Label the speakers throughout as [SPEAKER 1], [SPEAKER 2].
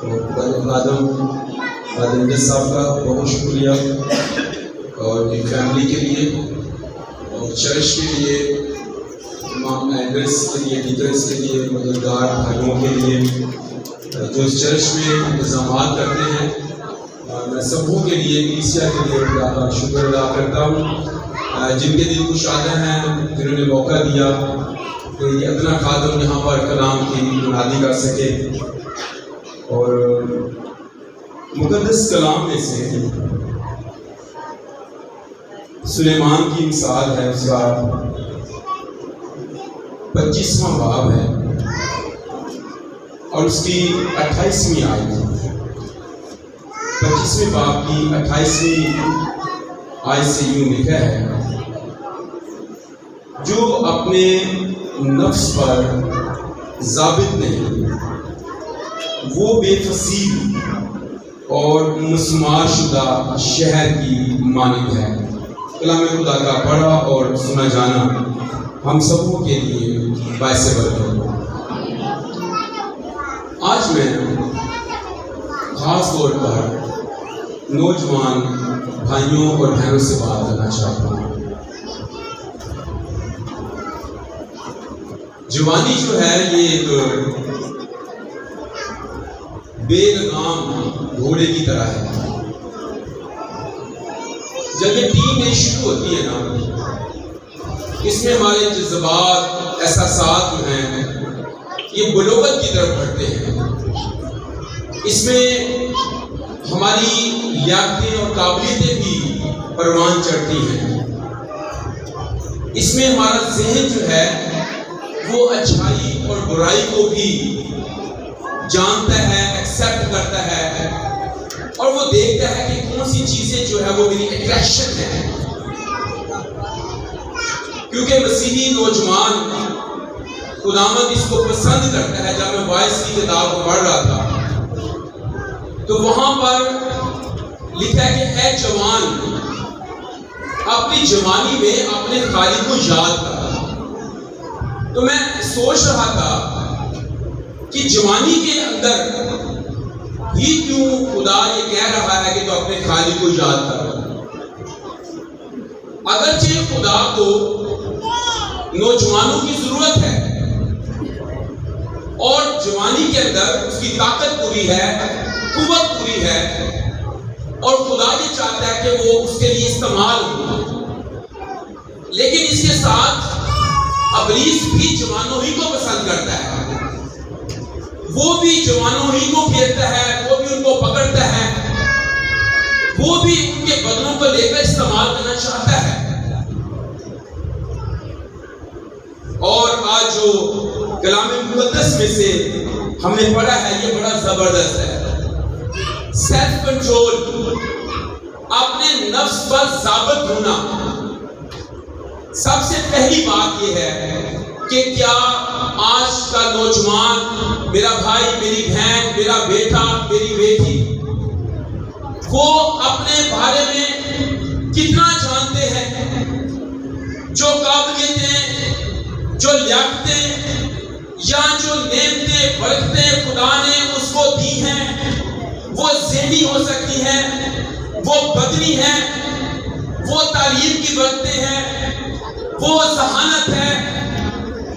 [SPEAKER 1] خادم صاحب کا بہت شکریہ، اور ان فیملی کے لیے اور چرچ کے لیے، تمام ایلڈرس کے لیے، لیڈرس کے لیے، مددگار بھائیوں کے لیے جو اس چرچ میں انتظامات کرتے ہیں، میں سبوں کے لیے، کلیسیا کے لیے شکر ادا کرتا ہوں، جن کے دل کشادہ ہیں، جنہوں نے موقع دیا کہ یہ ادنا خادم یہاں پر کلام کی منادی کر سکے۔ اور مقدس کلام میں سے سلیمان کی مثال ہے، اس کا 25واں باب ہے اور اس کی 28ویں آیت، 25ویں باب کی 28ویں آیت سے یوں لکھا ہے: جو اپنے نفس پر ضابط نہیں وہ بے فصیل اور مسمار شدہ شہر کی مانند ہے۔ کلام خدا کا پڑھا اور سنا جانا ہم سبوں کے لیے باعث برکت ہو۔ آج میں خاص طور پر نوجوان بھائیوں اور بہنوں سے بات کرنا چاہتا ہوں۔ جوانی جو ہے یہ ایک بے لگام گھوڑے کی طرح ہے۔ جب یہ ٹین ایج شروع ہوتی ہے نا، اس میں ہمارے جذبات، احساسات جو ہیں یہ بلوغت کی طرف بڑھتے ہیں۔ اس میں ہماری لیاقتیں اور قابلیتیں بھی پروان چڑھتی ہیں۔ اس میں ہمارا ذہن جو ہے وہ اچھائی اور برائی کو بھی جانتا ہے، ایکسیپٹ کرتا ہے، اور وہ دیکھتا ہے کہ کون سی چیزیں جو ہے وہ میری اٹریکشن ہے۔ کیونکہ مسیحی نوجوان خداوند اس کو پسند کرتا ہے۔ جب میں وائس کی کتاب کو پڑھ رہا تھا تو وہاں پر لکھا ہے کہ اے جوان، اپنی جوانی میں اپنے خالق کو یاد کر۔ تو میں سوچ رہا تھا کہ جوانی کے اندر ہی کیوں خدا یہ کہہ رہا ہے کہ تو اپنے خالق کو یاد کر۔ اگرچہ خدا کو نوجوانوں کی ضرورت ہے اور جوانی کے اندر اس کی طاقت پوری ہے، قوت پوری ہے، اور خدا یہ چاہتا ہے کہ وہ اس کے لیے استعمال ہو، لیکن اس کے ساتھ ابلیس بھی جوانوں ہی کو پسند کرتا ہے۔ وہ بھی جوانوں ہی کو پھیرتا ہے، وہ بھی ان کو پکڑتا ہے، وہ بھی ان کے بدنوں کو لے کر استعمال کرنا چاہتا ہے۔ اور آج جو کلام مقدس میں سے ہم نے پڑھا ہے یہ بڑا زبردست ہے۔ سیلف کنٹرول، اپنے نفس پر ضابط ہونا۔ سب سے پہلی بات یہ ہے کہ کیا آج کا نوجوان، میرا بھائی، میری بہن، میرا بیٹا، میری بیٹی، وہ اپنے بارے میں کتنا جانتے ہیں؟ جو قابلیتیں، جو لیاقتیں یا جو نعمتیں، برکتیں خدا نے اس کو دی ہیں، وہ ذہنی ہو سکتی ہیں، وہ بدنی ہیں، وہ تعلیم کی برکتیں ہیں، وہ ذہانت ہے،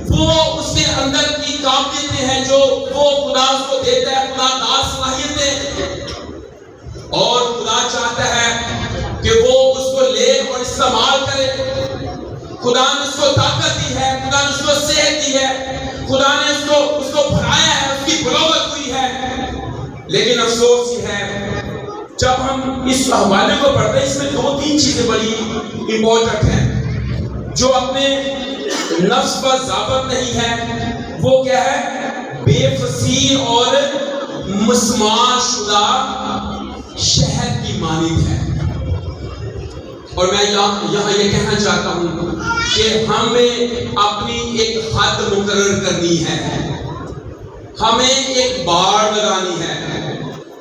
[SPEAKER 1] وہ اس کے اندر کی قابلیتیں ہیں جو وہ خدا اس کو دیتا ہے، خدا دار صلاحیتیں، اور خدا چاہتا ہے کہ وہ اس کو لے اور استعمال کرے۔ خدا نے اس کو طاقت دی ہے، خدا نے اس کو صحت دی ہے، خدا نے اس کو بھرایا ہے، اس کی بلوغت ہوئی ہے، لیکن افسوس یہ ہے جب ہم اس حوالے کو پڑھتے ہیں، اس میں 2-3 چیزیں بڑی امپورٹنٹ ہیں۔ جو اپنے نفس پر ضابط نہیں ہے وہ کیا ہے؟ بے فصیل اور مسمار شدہ شہر کی مانند ہے۔ اور میں یہاں یہ کہنا چاہتا ہوں کہ ہمیں اپنی ایک حد مقرر کرنی ہے، ہمیں ایک بار لگانی ہے۔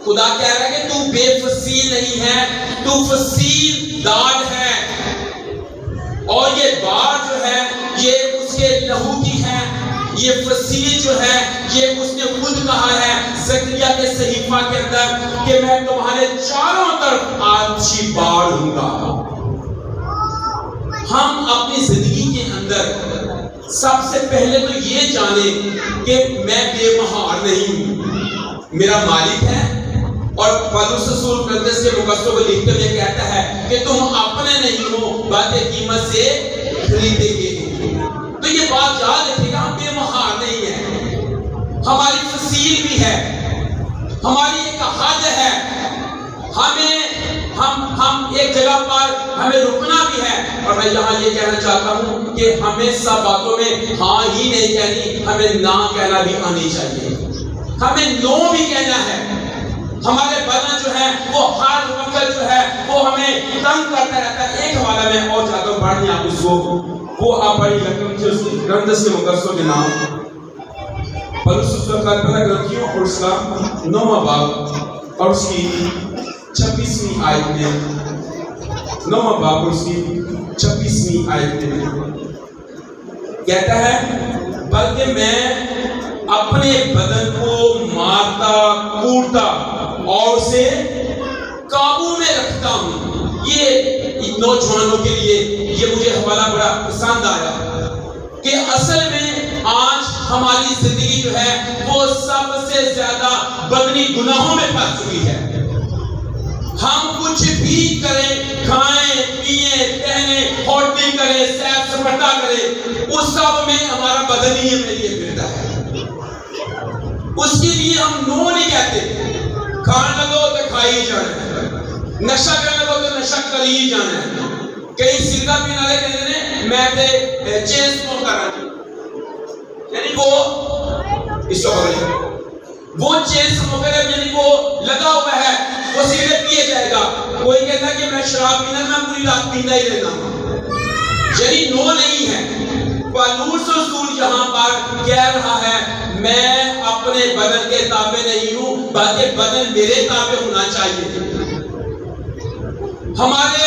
[SPEAKER 1] خدا کہہ رہا ہے کہ تو بے فصیل نہیں ہے، تو فصیل دار ہے، اور یہ بار جو ہے یہ اس کے لہو کی ہے، یہ فصیل جو ہے یہ اس نے خود کہا ہے۔ زکریا کے صحیفہ طرف آتشی بار ہوں گا۔ ہم اپنی زندگی کے اندر سب سے پہلے تو یہ جانیں کہ میں بے مہار نہیں ہوں، میرا مالک ہے۔ اور پولس رسول کرنتھیس کے مقصدوں کو لکھتے ہوئے کہتا ہے کہ تم اپنے نہیں ہو باتیں قیمت سے خریدے گئے۔ تو یہ بات یاد رکھیے گا، ہم بے مہار نہیں ہیں، ہماری فصیل بھی ہے، ہماری ایک حد ہے، ہم ایک جگہ پر ہمیں رکنا بھی ہے۔ اور میں یہاں یہ کہنا چاہتا ہوں کہ ہمیں سب باتوں میں ہاں ہی نہیں کہنی، ہمیں نہ کہنا بھی آنی چاہیے، ہمیں نو بھی کہنا ہے۔ ہمارے بدن جو ہے وہ ہر وقت جو ہے وہ ہمیں تنگ کرتا رہتا ہے۔ ایک حوالہ میں اور چاہتا ہوں پڑھنی آپ اس کو، وہ آپ پڑھی کرنتھیس کے مقدسوں کے نام، پولس رسول کرنتھیوں اور اس کا 9واں باب اور اس کی 26ویں آیت میں، 9واں باب اور اس کی 26ویں آیت میں کہتا ہے بلکہ میں اپنے بدن کو مارتا کوٹتا اور اسے قابو میں رکھتا ہوں۔ یہ نوجوانوں کے لیے یہ مجھے حوالہ بڑا پسند آیا کہ اصل میں آج ہماری زندگی جو ہے وہ سب سے زیادہ بدنی گناہوں میں پھنس چکی ہے۔ ہم کچھ بھی کریں، کھائیں پیئیں پہنیں ہوٹل کریں سیر سپاٹا کریں، اس سب میں ہمارا بدن ہی ہمیں لیے پھرتا ہے۔ اس کے لیے ہم نو نہیں کہتے، کھانا لگو تو کھائی جانا ہے، نشہ کرنے لگو تو نشہ کر ہی جانا ہے۔ کئی سیدھا پینے والے کہتے ہیں میں تے چین سموک کر رہا ہوں، یعنی وہ اس کو وہ چین سموک کر یعنی وہ لگا ہوا ہے، وہ سگریٹ پیے جائے گا۔ کوئی کہتا ہے کہ میں شراب پینا، میں پوری رات پینا ہی رہنا ہوں، یعنی نو نہیں ہے۔ پولس رسول یہاں پر کہہ رہا ہے میں اپنے بدن کے تابع نہیں ہوں بلکہ بدن میرے تابع ہونا چاہیے۔ ہمارے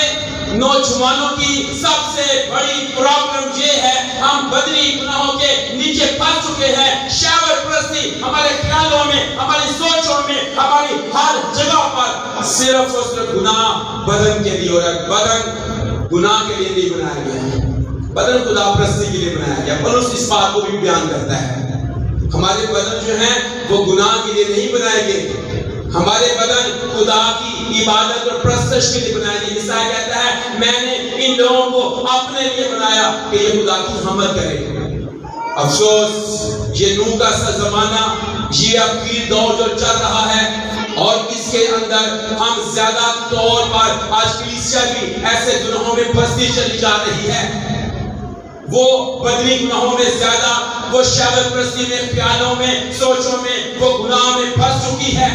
[SPEAKER 1] نوجوانوں کی سب سے بڑی پرابلم یہ ہے ہم بدنی گناہوں کے نیچے پھنس چکے ہیں۔ شہوت پرستی ہمارے خیالوں میں، ہماری سوچوں میں، ہماری ہر جگہ پر صرف اور صرف گناہ بدن کے لیے ہو رہا ہے۔ بدن گناہ کے لیے نہیں بنایا گیا ہے، بدن خدا پرستی کے لیے بنایا گیا۔ پولس اس بات کو بھی بیان کرتا ہے، ہمارے بدن جو ہیں وہ گناہ کے لیے نہیں بنائے گئے، ہمارے بدن خدا کی عبادت اور پرستش کے لیے بنائے گئے۔ عیسائی کہتا ہے میں نے ان لوگوں کو اپنے لیے بنایا کہ یہ خدا کی حمد کرے۔ افسوس یہ نوح کا سا زمانہ، یہ اخیر دور جو چل رہا ہے اور اس کے اندر ہم زیادہ طور پر آج کلیسیا بھی ایسے گناہوں میں پھنستی چلی جا رہی ہے۔ وہ بدنی گناہوں میں زیادہ، وہ شہوت پرستی میں، خیالوں میں، سوچوں میں، وہ گناہ میں پھنس چکی ہے۔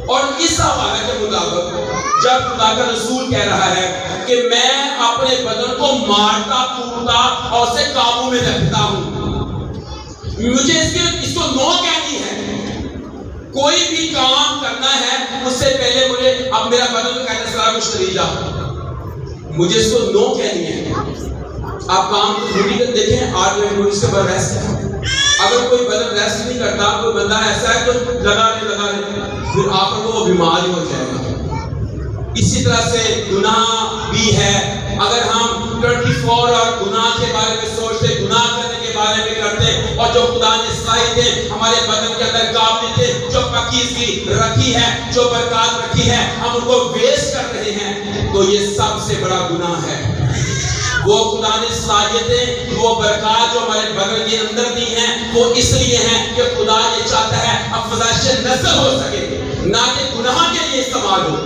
[SPEAKER 1] اور اس حوالے کے مطابق جب خدا کا رسول کہہ رہا ہے کہ میں اپنے بدن کو مارتا کوٹتا اور اسے قابو میں رکھتا ہوں، مجھے اس کو نو کہنی ہے۔ کوئی بھی کام کرنا ہے اس سے پہلے مجھے اب میرا بدن تو کہنا سارا کچھ کری جا، مجھے اس کو نو کہنی ہے۔ آپ کام ڈیوٹی کر دیکھیں 8 گھنٹے اس کے بعد ریسٹ ہے۔ اگر کوئی بدن ریسٹ نہیں کرتا، کوئی بندہ ایسا ہے تو لگا رہے پھر آخر کو وہ بیمار ہی ہو جائے گا۔ اسی طرح سے گناہ بھی ہے، اگر ہم 24 اور گناہ کے بارے میں سوچتے، گناہ کرنے کے بارے میں کرتے، اور جو خدا نے صلاحیتیں ہمارے بدن کے اندر قابلیتیں جو پاکیزگی رکھی ہے، جو برکات رکھی ہے، ہم ان کو ویسٹ کر رہے ہیں، تو یہ سب سے بڑا گناہ ہے۔ وہ خدا نے صلاحیتیں، وہ برکات جو ہمارے بدن کے اندر دی ہیں، وہ اس لیے ہیں کہ خدا یہ چاہتا ہے افزائش نسل ہو سکے، نہ کہ گناہ کے لیے استعمال ہو۔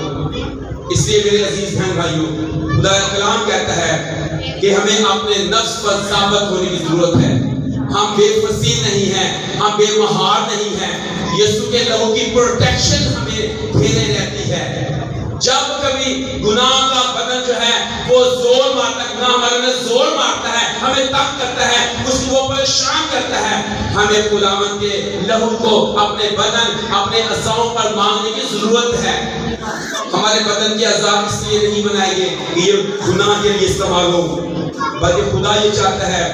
[SPEAKER 1] اس لیے میرے عزیز بہن بھائیوں، خدا کا کلام کہتا ہے کہ ہمیں اپنے نفس پر ثابت ہونے کی ضرورت ہے۔ ہم بے فصیل نہیں ہیں، ہم بے مہار نہیں ہیں۔ یسوع کے لہو کی پروٹیکشن ہمیں گھیرے رہتی ہے۔ جب کبھی گناہ کا بدن جو ہے وہ زور مارتا ہے، گناہ ہمارے میں زور مارتا ہے، ہمیں تنگ کرتا ہے، اس کو وہ پریشان کرتا ہے، ہمیں خداوند کے لہو کو اپنے بدن، اپنے اعضاؤں پر مانگنے کی ضرورت ہے۔ ہمارے بدن کے اعضاء اس لیے نہیں بنائے گئے کہ یہ گناہ کے لیے استعمال ہو، بلکہ خدا یہ چاہتا ہے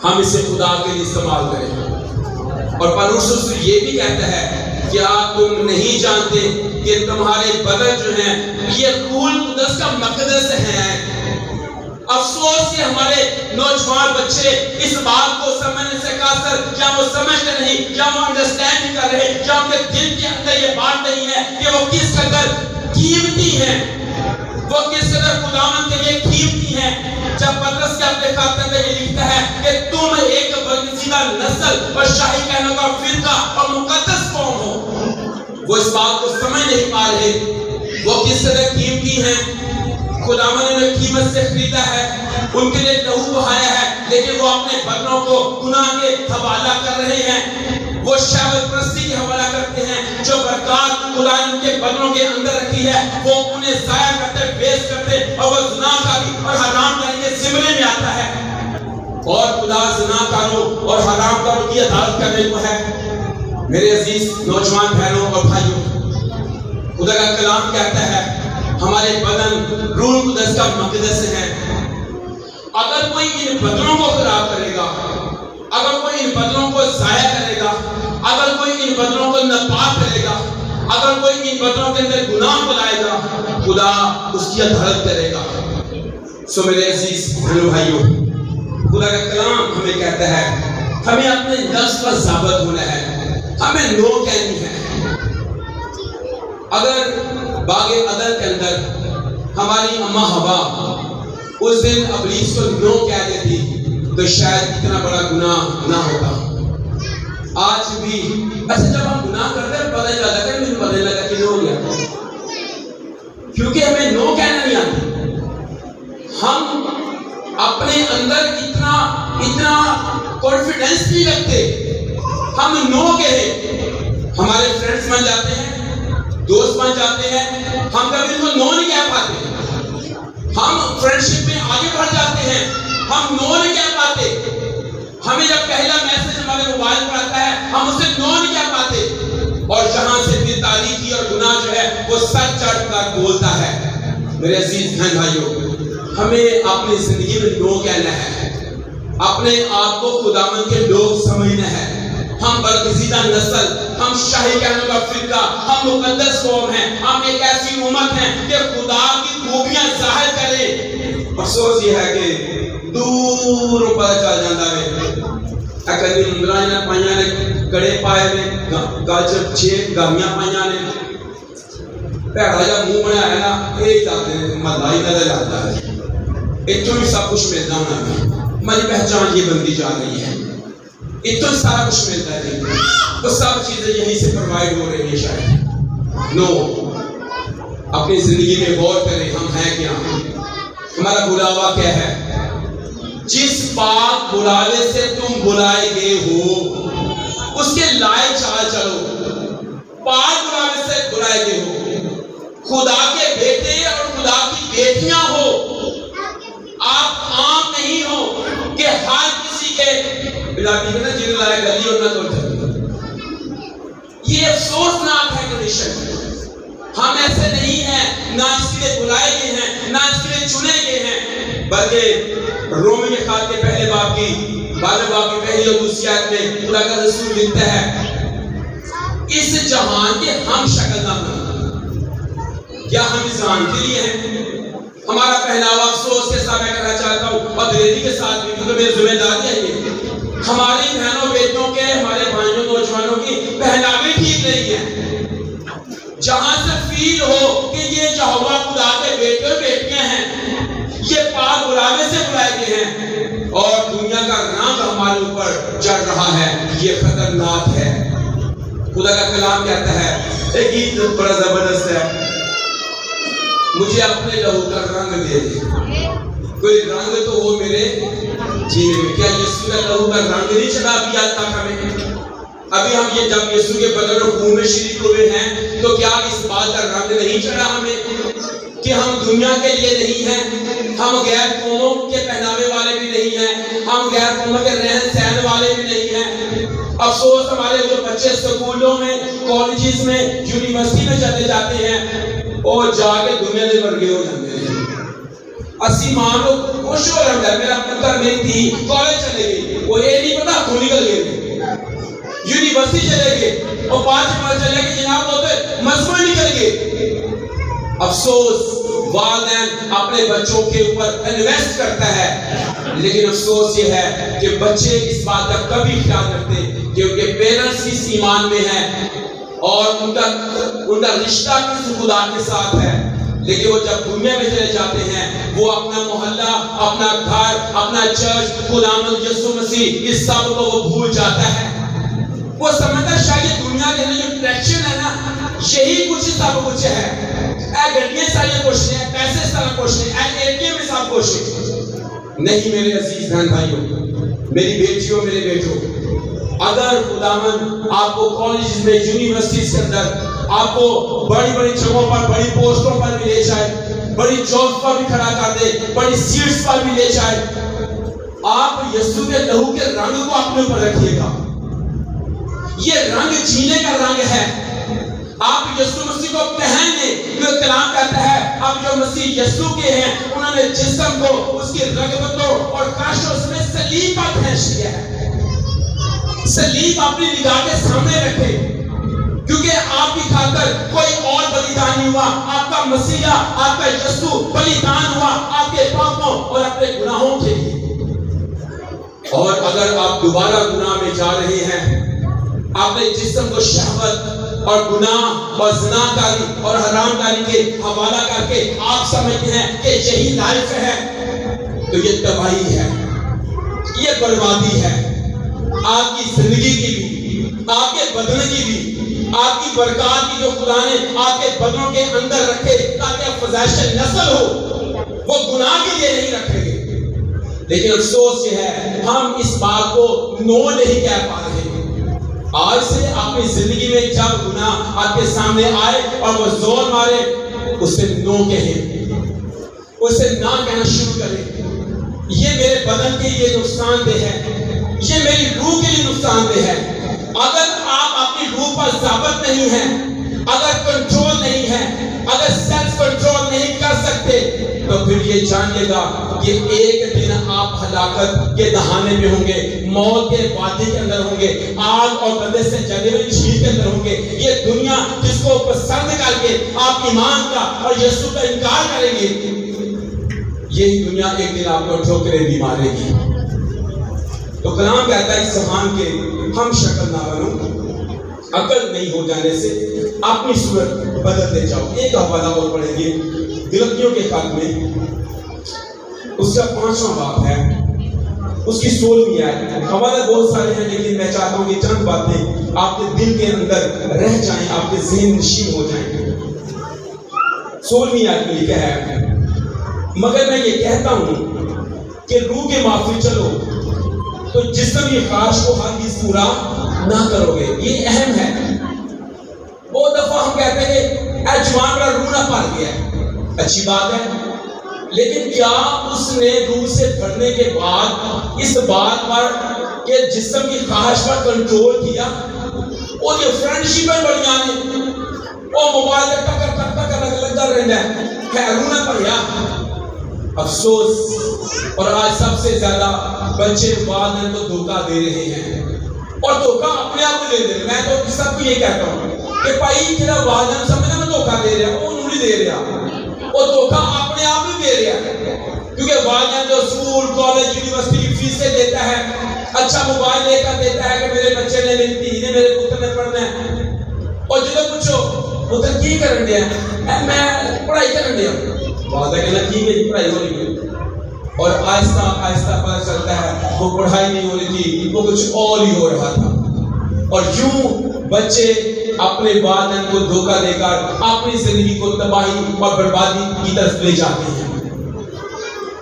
[SPEAKER 1] ہم اسے خدا کے لیے استعمال کریں۔ اور پولس رسول یہ بھی کہتا ہے کیا تم نہیں جانتے کہ تمہارے بدن جو ہیں یہ روح القدس کا مقدس ہیں؟ افسوس کہ ہمارے نوجوان بچے اس بات کو سمجھنے سے قاصر، کیا وہ سمجھتے نہیں، کیا وہ انڈرسٹینڈ نہیں کر رہے، کیا ان کے دل کے اندر یہ بات نہیں ہے کہ وہ کس قدر قیمتی ہیں، وہ کس قدر خداوند کے لیے قیمتی ہیں۔ جب پترس کے اپنے خاطر میں یہ لکھتا ہے کہ تم ایک برگزیدہ نسل اور شاہی کہنے کا فرقہ اور مقدس قوم ہو، وہ اس بات کو سمجھ نہیں پا رہے وہ کس قدر قیمتی ہیں۔ خداوند نے انہیں قیمت سے خریدا ہے، ان کے لیے لہو بہایا ہے، لیکن وہ اپنے بدنوں کو گناہ کے حوالہ کر رہے ہیں، وہ شہوت پرستی کے حوالہ کرتے ہیں۔ جو برکات خدا نے ان کے بدنوں کے اندر رکھی ہے وہ انہیں ضائع کرتے، ویسٹ کرتے، اور وہ زنا کاری اور حرام کاری کے زمرے میں آتا ہے، اور خدا زنا کاروں اور حرام کاروں کی عدالت کرنے کو ہے۔ میرے عزیز نوجوان بہنوں اور بھائیوں، خدا کا کلام کہتا ہے ہمارے بدن روح القدس کا مقدس ہے۔ اگر کوئی ان بدنوں کو خراب کرے گا، اگر کوئی ان بدنوں کو ضائع کرے گا، اگر کوئی ان بدنوں کو ناپاک کرے گا، اگر کوئی ان بدنوں کے اندر گناہ کو لائے گا، خدا اس کی عدالت کرے گا۔ سو میرے عزیز بھائیوں، خدا کا کلام ہمیں کہتا ہے ہمیں اپنے نفس پر ضابط ہونا ہے، ہمیں نو کہنی ہے۔ اگر باغ عدن کے اندر ہماری اماں حوا اس دن ابلیس کو نو کہہ دیتی تو شاید اتنا بڑا گناہ نہ ہوتا۔ آج بھی ایسے جب ہم گناہ کرتے ہیں پتہ نہیں لگتا کہ مجھے پتہ نہیں لگا کہ نو ہو گیا، کیونکہ ہمیں نو کہنا نہیں آتا۔ ہم اپنے اندر اتنا کانفیڈنس نہیں رکھتے، ہم نو کہیں، ہمارے فرینڈز بن جاتے ہیں، دوست بن جاتے ہیں، ہم کبھی ان کو نو نہیں کہہ پاتے، ہم فرینڈشپ میں آگے بڑھ جاتے ہیں، ہم نو نہیں کہہ پاتے، ہمیں جب پہلا میسج ہمارے موبائل پر آتا ہے ہم اسے نو نہیں کہہ پاتے، اور جہاں سے پھر تاریکی اور گناہ جو ہے وہ سر چڑھ کر بولتا ہے۔ میرے عزیز بہن بھائیوں، ہمیں اپنی زندگی میں نو کہنا ہے، اپنے آپ کو خداوند کے لوگ سمجھنا ہے۔ ہم برگزیدہ نسل، ہم شاہی کہنے کا فرقہ، ہم مقدس قوم ہیں، ہم ایک ایسی امت ہیں کہ خدا کی خوبیاں ظاہر کریں۔ افسوس یہ ہے کہ دور پتہ چل جاتا ہے اکدی مندرا نے پائیاں نے کڑے پائے نے گج 6 گامیاں پائیاں نے پیڑا جا منہ بنایا ہے نا، یہ جاتے ہیں محلہ ہی نظر جاتا ہے، اتوں ہی سب کچھ ملتا ہونا، ہماری پہچان یہ بنتی جا رہی ہے، اتنا سارا کچھ ملتا ہے جی، وہ سب چیزیں یہیں سے پرووائڈ ہو رہی ہیں۔ شاید نو، اپنی زندگی میں غور کریں ہم ہیں کیا، ہمارا بلاوا کیا ہے۔ جس پاک بلاوے سے تم بلائے گئے ہو اس کے لائق چال چلو، پاک بلاوے سے بلائے گئے ہو، خدا کے بیٹے اور خدا کی بیٹیاں ہو، آپ عام نہیں ہو کہ ہر کسی کے بلاتی ہے نا جن لائے گلی اور نہ توڑ جاتی۔ یہ افسوسناک ہے کنڈیشن، ہم ایسے نہیں ہیں، نہ اس کے لیے بلائے گئے ہیں، نہ اس کے لیے چنے گئے ہیں، بلکہ رومی کے خط کے پہلے باب کی 12 باب کی پہلی اور دوسری آیت میں خدا کا رسول لکھتا ہے اس جہان کے ہم شکل نہ بنیں۔ کیا ہم اس جہان کے لیے ہیں؟ ہمارا پہناوا افسوس کے ساتھ میں کہنا چاہتا ہوں اور دلیری کے ساتھ بھی، کیونکہ میری ذمہ داری ہے یہ، ہماری بہنوں بیٹوں کے، ہمارے بھائیوں نوجوانوں کی پہناوے ٹھیک نہیں ہے، جہاں سے فیل ہو کہ یہ یہوہ خدا کے بیٹے اور بیٹیاں ہیں، یہ پاک بلاوے سے بلائے گئے ہیں، اور دنیا کا رنگ ہمارے اوپر چڑھ رہا ہے، یہ خطرناک ہے۔ خدا کا کلام کہتا ہے، ایک گیت بڑا زبردست ہے، مجھے اپنے لہو کا رنگ دے دے، کوئی رنگ تو وہ میرے جینے میں، کیا یسوع کا لہو کا رنگ نہیں چڑھا دیا تھا ہمیں؟ ابھی ہم یہ جب یسوع کے بدن اور خون میں شریک ہوئے ہیں تو کیا اس بات کا رنگ نہیں چڑھا ہمیں کہ ہم دنیا کے لیے نہیں ہیں، ہم غیر قوموں کے پہناوے والے بھی نہیں ہیں، ہم غیر قوموں کے رہن سہن والے بھی نہیں ہیں۔ افسوس ہمارے جو بچے سکولوں میں، کالجز میں، یونیورسٹی میں چلے جاتے ہیں اور جا کے دنیا دے ورگے ہو جاتے ہیں۔ اسی ماں کو خوش ہو رہا ہے، میرا پتر میری تھی کالج چلے گئی، وہ یہ نہیں پتا کھو نکل گئے، یونیورسٹی چلے گئے، اور 5 بار چلے کہ جناب وہ افسوس والدین اپنے بچوں کے اوپر انویسٹ کرتا ہے، لیکن افسوس یہ ہے کہ بچے اس بات کا کبھی خیال کرتے کہ ان کے پیرنٹس کس ایمان میں ہیں اور ان کا رشتہ کس خدا کے ساتھ ہے، لیکن وہ جب دنیا میں چلے جاتے ہیں وہ اپنا محلہ، اپنا گھر، اپنا چرچ، خداوند یسوع مسیح اس سب کو وہ بھول جاتا ہے۔ وہ سمجھتا ہے شاید دنیا کے اندر جو ٹریکشن ہے نا یہی کچھ سب کچھ ہے، اے گڈیاں ساری کچھ ہے، پیسے سارا کچھ ہے، اے ATM میں سب کچھ ہے۔ نہیں میرے عزیز بہن بھائیوں، میری بیٹیوں، میرے بیٹوں، اگر خداوند آپ کو کالجز میں، یونیورسٹیز کے اندر آپ کو بڑی بڑی جگہوں پر، بڑی پوسٹوں پر بھی لے جائے، بڑی جاب پر بھی کھڑا کر دے، بڑی سیٹس پر بھی لے جائے، آپ یسوع کے لہو کے رنگ کو اپنے اوپر رکھیے گا۔ یہ رنگ جینے کا رنگ ہے۔ آپ یسوع مسیح کو پہن لیں، کیونکہ کلام کہتا ہے اب جو مسیح یسوع کے ہیں انہوں نے جسم کو اس کی رغبتوں اور خواہشوں میں صلیب پر پھینک دیا ہے۔ صلیب اپنی نگاہ کے سامنے رکھے، کیونکہ آپ کی خاطر کوئی اور بلیدان نہیں ہوا، آپ کا مسیح، آپ کا یسوع بلیدان ہوا آپ کے پاپوں اور اپنے گناہوں کے لیے۔ اور اگر آپ دوبارہ گناہ میں جا رہے ہیں، اپنے جسم کو شہوت اور گناہ اور زناکاری اور حرام کاری کے حوالہ کر کے آپ سمجھتے ہیں کہ یہی لائف ہے، تو یہ تباہی ہے، یہ بربادی ہے آپ کی زندگی کی بھی، آپ کے بدن کی بھی، آپ کی برکات کی جو خدا نے آپ کے بدنوں کے اندر رکھے تاکہ فزائش نسل ہو، وہ گناہ کے لیے نہیں رکھے گے۔ لیکن افسوس یہ ہے ہم اس بات کو نو نہیں کہہ پا رہے۔ آج سے اپنی زندگی میں جب گناہ آپ کے سامنے آئے اور وہ زور مارے، اسے نو کہیں، اسے نہ کہنا شروع کریں۔ یہ میرے بدن کے لیے نقصان دہ ہے، یہ میری روح کے لیے نقصان دہ ہے۔ اگر آپ اپنی روح پر ضابط نہیں ہیں، اگر کنٹرول نہیں ہے، اگر سیلف کنٹرول نہیں کر سکتے، تو پھر یہ جانیے گا کہ ایک دن آپ ہلاکت کے دہانے میں ہوں گے، موت کے وادی کے اندر ہوں گے، آگ اور گندے سے جلی ہوئی جھیل کے اندر ہوں گے۔ یہ دنیا جس کو پسند کر کے آپ ایمان کا اور یسوع کا انکار کریں گے، یہی دنیا ایک دن آپ کو ٹھوکریں بھی مارے گی۔ تو کلام کہتا ہے اس جہان کے ہم شکل نہ بنو، عقل نہیں ہو جانے سے اپنی صورت بدلتے جاؤ۔ ایک حوالہ اور پڑھیں گے غلطیوں کے خط میں، اس کا 5واں باب ہے، اس کی 16ویں آیت۔ حوالے بہت سارے ہیں لیکن میں چاہتا ہوں کہ چند باتیں آپ کے دل کے اندر رہ جائیں، آپ کے ذہن نشین ہو جائیں۔ 16ویں آیت میں لکھا ہے، مگر میں یہ کہتا ہوں کہ روح کے معافی چلو تو جسمی خواہش کو ہرگز پورا نہ کرو گے۔ یہ اہم ہے۔ بہت دفعہ ہم کہتے ہیں کہ اے جوان کا روح نہ پار گیا، اچھی بات ہے، لیکن کیا اس نے روح سے بھرنے کے بعد اس بات پر کہ جسم کی خواہش پر کنٹرول کیا؟ وہ جو فرینڈشپ ہے بڑی آنے، وہ موبائل ٹکر لگتا رہنا ہے، روح نہ پڑیا۔ افسوس، اور آج سب سے زیادہ بچے والدین کو دھوکہ دے رہے ہیں، اور دھوکہ اپنے آپ کو دے رہے ہیں۔ میں تو سب کو یہ کہتا ہوں کہ بھائی تیرا والدین سمجھنا میں دھوکہ دے رہا، وہ نہیں دے رہا، وہ دھوکہ اپنے آپ ہی دے رہا، کیونکہ والدین جو اسکول، کالج، یونیورسٹی کی فیسیں دیتا ہے، اچھا موبائل لے کر دیتا ہے کہ میرے بچے نے، میری دھی نے، میرے پتر نے پڑھنا ہے، اور جب پوچھو پتر کی کرن دیا، میں پڑھائی کرن دیا، والدہ کہنا ٹھیک ہے جی پڑھائی ہو رہی ہے، اور آہستہ آہستہ پتہ چلتا ہے وہ پڑھائی نہیں ہو رہی تھی، وہ کچھ اور ہی ہو رہا تھا۔ اور یوں بچے اپنے والدین کو دھوکہ دے کر اپنی زندگی کو تباہی اور بربادی کی طرف لے جاتے ہیں۔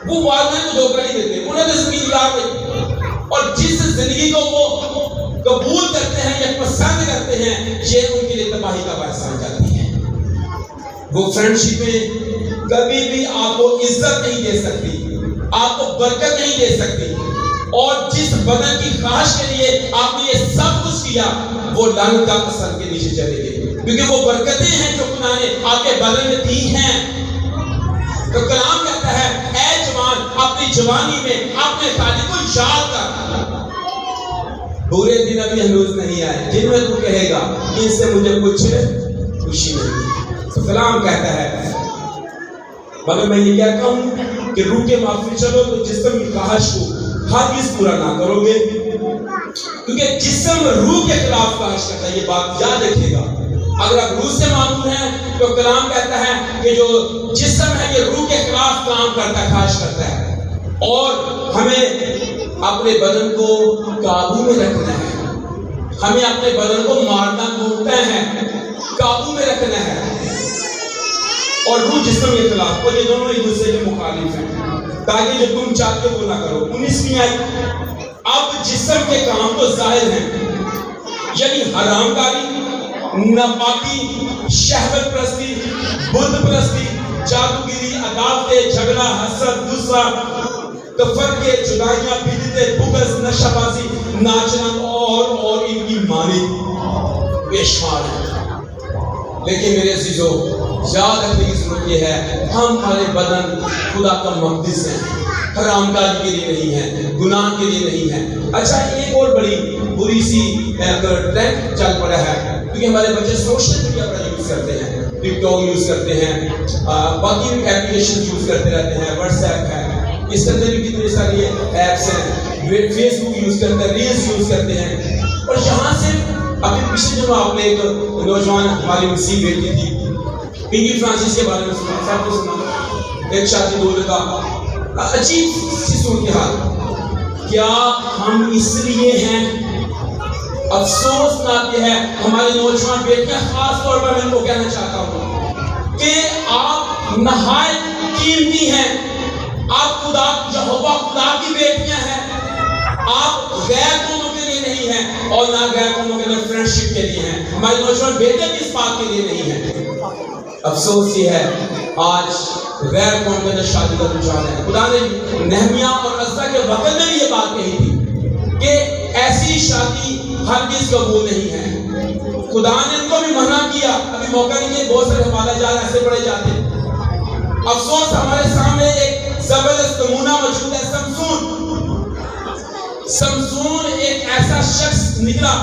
[SPEAKER 1] وہ والدین کو دھوکہ نہیں دیتے، انہیں تو زندگی یاد ہے، اور جس زندگی کو وہ قبول کرتے ہیں یا پسند کرتے ہیں، یہ ان کے لیے تباہی کا باعث بن جاتی ہے۔ وہ فرینڈشپیں کبھی بھی آپ کو عزت نہیں دے سکتی، آپ کو برکت نہیں دے سکتی، اور جس بدن کی خواہش کے لیے آپ نے یہ سب کچھ کیا، وہ لعنت کا اثر کے نیچے چلے گئے، کیونکہ وہ برکتیں ہیں جو خدا نے آپ کے بدن میں دی ہیں۔ تو کلام کہتا ہے اے جوان اپنی جوانی میں اپنے تعلیم کو یاد کر، برے دن ابھی ہنوز نہیں آئے جن میں تو کہے گا ان سے مجھے کچھ خوشی نہیں۔ تو کلام کہتا ہے مگر میں یہ کہتا ہوں کہ روح کے معافی چلو تو جسم کی خواہش کو ہرگز پورا نہ کرو گے، کیونکہ جسم روح کے خلاف خواہش کرتا ہے، یہ بات یاد رکھیے گا۔ اگر آپ روح سے معمول ہیں تو کلام کہتا ہے کہ جو جسم ہے یہ روح کے خلاف کام کرتا ہے، خواہش کرتا ہے، اور ہمیں اپنے بدن کو قابو میں رکھنا ہے، ہمیں اپنے بدن کو مارنا گھومتا ہے، قابو میں رکھنا ہے، اور روح جسم کے خلاف، اور یہ دونوں ایک دوسرے کے مخالف ہیں، تاکہ جو تم چاہتے ہو نہ کرو۔ 19ویں آیت، اب جسم کے کام تو ظاہر ہیں، یعنی حرام کاری، ناپاکی، شہوت پرستی، بت پرستی، جادوگری، عداوتیں، جھگڑا، حسد، غصہ، تفرقے، جدائیاں، بدعتیں، بغض، نشہ بازی، ناچنا اور ان کی مانند بے شمار ہیں۔ لیکن میرے عزیزو، یاد رکھنے کی ضرورت یہ ہے، ہم ہمارے بدن خدا کا مقدس ہیں، حرام کاری کے لیے نہیں ہے، گناہ کے لیے نہیں ہے۔ اچھا، ایک اور بڑی بری سی ٹرینڈ چل پڑا ہے، کیونکہ ہمارے بچے سوشل میڈیا بڑا یوز کرتے ہیں، ٹک ٹاک یوز کرتے ہیں، باقی ایپلیکیشن یوز کرتے رہتے ہیں، واٹس ایپ ہے، اس کے اندر بھی کتنے ساری ایپس ہیں، فیس بک یوز کرتے ہیں، ریلز یوز کرتے ہیں، اور یہاں سے ابھی پچھلے دنوں آپ نے ایک نوجوان ہماری مسیح بیٹی تھی پنکی فرانسس کے بارے میں سنا، سب کو سنا، ایک شادی دولے کا عجیب سی صورتحال۔ کیا ہم اس لیے ہیں؟ افسوسناک یہ ہے، ہماری نوجوان بیٹیاں، خاص طور پر میں ان کو کہنا چاہتا ہوں کہ آپ نہایت قیمتی ہیں، آپ خدا یہوہ خدا کی بیٹیاں ہیں، آپ غیر قوموں کے لیے نہیں ہیں، اور نہ غیر قوموں کے لیے فرینڈشپ کے لیے ہیں، ہماری نوجوان بیٹے بھی اس بات کے لیے نہیں ہیں۔ افسوس یہ ہے آج غیر قوم کے اندر شادی کا رجحان ہے۔ خدا نے نہمیہ اور عزرا کے وقت میں بھی یہ بات کہی تھی کہ ایسی شادی ہرگز قبول نہیں ہے۔ خدا نے ان کو بھی منع کیا، ابھی موقع نہیں کہ بہت سارے حوالہ جات ایسے پڑے جاتے ہیں۔ افسوس ہمارے سامنے ایک زبردست نمونہ موجود ہے، سمسون ایک ایسا شخص نکلا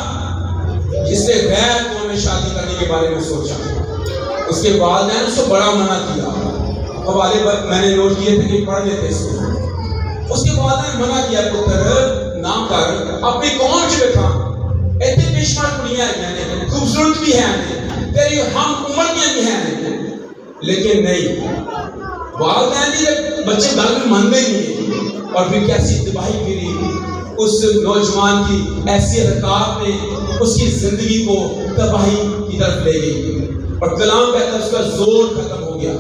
[SPEAKER 1] جس نے غیر قوم میں شادی کرنے کے بارے میں سوچا، اس کے والدین نے اس کو بڑا منع کیا، حوالے میں نے نوٹ کیے تھے کہ پڑھ لیتے اس کو۔ اس کے والدین نے منع کیا، پتر نہ کر، اپنی قوم چ بیٹھا، ایتھے پیشمار کڑیاں ہیں، خوبصورت بھی ہیں، تیری ہم عمر کی بھی ہیں، لیکن نہیں، والدین بھی بچے گل میں مانتے نہیں، اور پھر کیسی تباہی پھری اس نوجوان کی، ایسی حرکات نے اس کی زندگی کو تباہی کی طرف لے گئی، اور کلام کہتا ہے اس کا زور ختم ہو گیا۔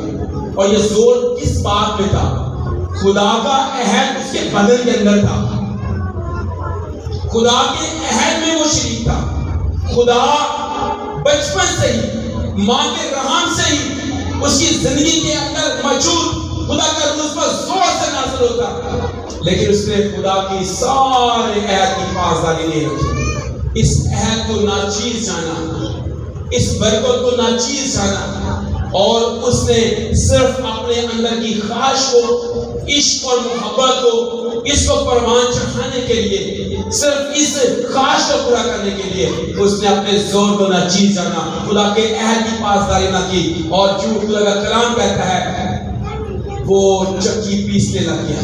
[SPEAKER 1] اور یہ زور کس بات میں تھا؟ خدا کا عہد اس کے بدن کے اندر تھا، خدا کے عہد میں وہ شریک تھا، خدا بچپن سے ہی، ماں کے رحم سے ہی اس کی زندگی کے اندر موجود خدا کا روح اس پر زور سے نازل ہوتا، لیکن اس نے خدا کی سارے عہد کی پاسداری نہیں رکھی، اس عہد کو ناچیز جانا، اس برکت کو ناچیز جانا، اور اس نے صرف اپنے اندر کی خواہش کو، عشق اور محبت کو، اس کو پروان چڑھانے کے لیے، صرف اس خواہش کو پورا کرنے کے لیے اس نے اپنے زور کو ناچیز جانا، خدا کے عہد کی پاسداری نہ کی، اور جو خدا کا کلام کہتا ہے وہ چکی پیسنے لگ گیا،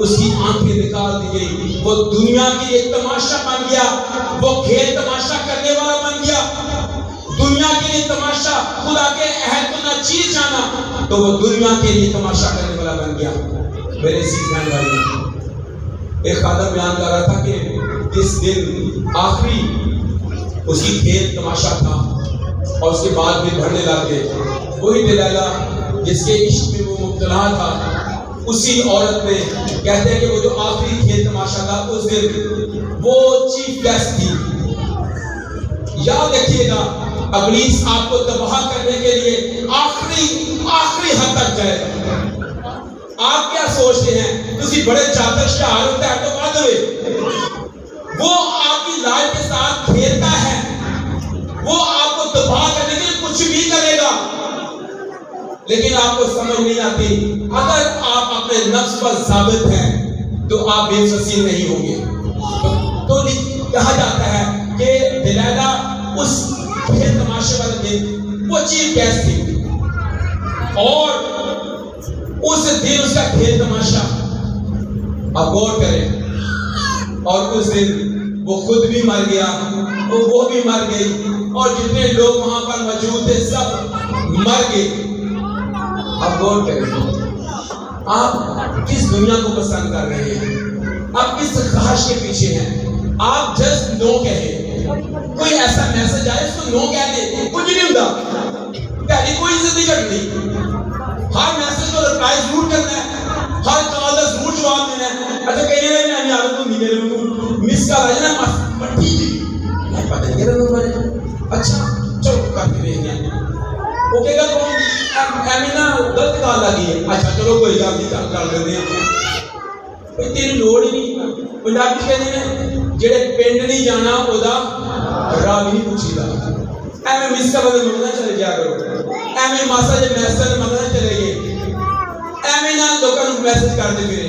[SPEAKER 1] اس کی آنکھیں نکال دی گئی، وہ دنیا کی ایک تماشا بن گیا، وہ کھیل تماشا کرنے والا بن گیا، دنیا کے لیے تماشا، خدا کے عہد کو ناچیز جانا تو وہ دنیا کے لیے تماشا کرنے والا بن گیا۔ میرے عزیز بہن بھائی، ایک خادم بیان کر رہا تھا کہ اس دن آخری اس کی کھیل تماشا تھا، اور اس کے بعد بھی بڑھنے لگے، وہی دلائلہ جس کے عشق میں وہ مبتلا تھا، اسی عورت نے کہتے ہیں کہ وہ جو آخری کھیل تماشا تھا اس دن وہ چیف گیسٹ تھی۔ یاد رکھیے گا، ابلیس آپ کو تباہ کرنے کے لیے آخری حد تک جائے گا۔ آپ کیا سوچتے ہیں؟ کسی بڑے چادر شہر ہوتا ہے تو بات ہوئے، وہ آپ کی لائف کے ساتھ کھیلتا ہے، وہ آپ کو تباہ کرنے کے لیے کچھ بھی کرے گا، لیکن آپ کو سمجھ نہیں آتی، اگر آپ اپنے نفس پر ثابت ہیں تو آپ بے فصیل نہیں ہوں گے۔ تو کہا جاتا ہے کہ دلائلہ اس کھیل تماشے والے دن وہ چیف گیسٹ تھی، اور اس دن اس کا کھیل تماشا آپ غور کریں. اور اس دن وہ خود بھی مر گیا, وہ بھی مر گئی, اور جتنے لوگ وہاں پر موجود تھے سب مر گئے. آپ غور کریں, آپ کس دنیا کو پسند کر رہے ہیں؟ آپ کس خواہش کے پیچھے ہیں؟ آپ جسٹ نو کہیں, کوئی ایسا میسج آئے اس کو نو کہہ دیں, کچھ نہیں ہوتا, پہلی کوئی عزت نہیں کرنی. ہر میسج کو رپلائی ضرور کرنا ہے, ہر کال کا ضرور جواب دینا ہے. اچھا کہنے لگے میں عادت ہوں میرے مس کا آ جانا مٹھی جی پتہ نہیں کہہ رہا ہوں. اچھا چلو کر کے دیکھیں گے. وہ کہے گا کون ایمینا غلط کال لگی ہے. اچھا چلو کوئی گل نہیں کر لیتے ہیں. کوئی تیری لوڑ ہی نہیں. پنجابی کہتے ہیں جڑے پنڈ نہیں جانا وہ راہ بھی نہیں پوچھی دا. ایویں مس کا بدل منگنا چلے جا کرو, ایویں ماسا جی میسج منگنا چلے گئے, ایویں نہ لوگوں کو میسج کرتے پھرے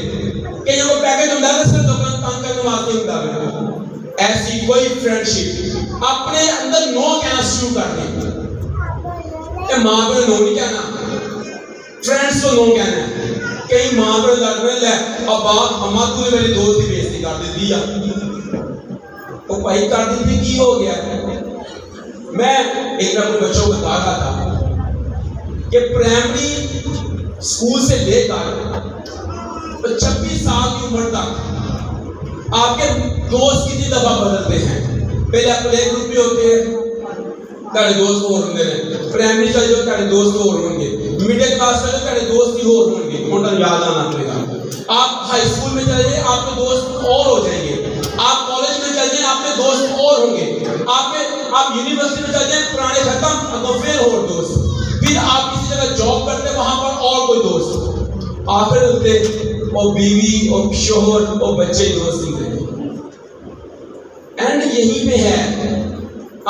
[SPEAKER 1] کہ جو پیکج ہوتا ہے صرف لوگوں کو تنگ کرنے واسطے ہوتا ہے. ایسی کوئی فرینڈشپ اپنے اندر نو کہنا شروع کر دیں. اے ماں کو نو نہیں کہنا, فرینڈس کو نو کہنا ہے. کئی ماں کو لڑ پہ لے ابا اما تو نے میرے دوست کی بےزتی کر دیتی ہے. وہ بھائی کر دیتی کی ہو گیا؟ میں ایک اپنے بچوں کو بتا رہا تھا کہ پرائمری اسکول سے لے کر 26 سال کی عمر تک آپ کے دوست کتنی دفعہ بدلتے ہیں. پہلے پلے گروپ بھی ہوتے ہیں, تارے دوست ہو رہے ہیں. پرائمری چل جو تارے دوست ہو رہے ہیں. میڈل کلاس چل جو تارے دوست ہی ہو رہے ہیں. موٹر یاد آنا پڑے گا. آپ ہائی اسکول میں چلے جائیں آپ کے دوست اور ہو جائیں گے. آپ کالج میں چل جائیں آپ کے دوست اور ہوں گے. آپ یونیورسٹی میں چل جائیں پرانے ختم تو پھر اور دوست. پھر آپ کسی جگہ جاب کرتے وہاں پر اور کوئی دوست. آخر ہوتے اور بیوی اور شوہر اور بچے دوست نہیں رہتے. اینڈ یہی پہ ہے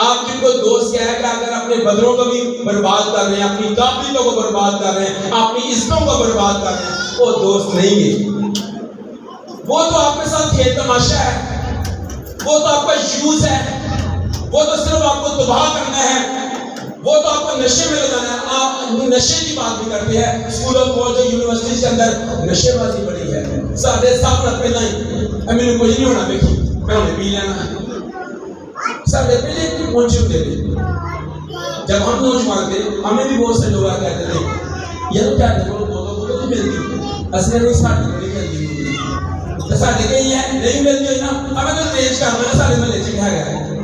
[SPEAKER 1] آپ جن کو دوست کیا ہے کہ اگر اپنے بدنوں کو بھی برباد کر رہے ہیں, اپنی قابلیتوں کو برباد کر رہے ہیں, اپنی عزتوں کو برباد کر رہے ہیں, وہ دوست نہیں ہے. وہ تو آپ کے ساتھ کھیل تماشا ہے, وہ تو آپ کا یوز ہے, وہ تو صرف آپ کو تباہ کرنا ہے, وہ تو آپ کو نشے میں لگانا ہے. آپ نشے کی بات بھی کرتے ہیں. اسکول اور کالج یونیورسٹی کے اندر نشے بازی بڑی ہے. سارے سامنے پہلے ہی میرے کچھ نہیں ہونا دیکھی میں انہیں پی لینا ہے. سارے پہلے پہنچے ہوتے تھے. جب ہم نوجوان تھے ہمیں بھی بہت سے لوگ کہتے تھے یہ کیا تو ملتی اصل نہیں ساڑی بڑی ملتی ساڑی کہیں ہے نہیں ملتی ہے نا. ہمیں تو تیز کرنا ہے سارے میں لے کے گیا ہے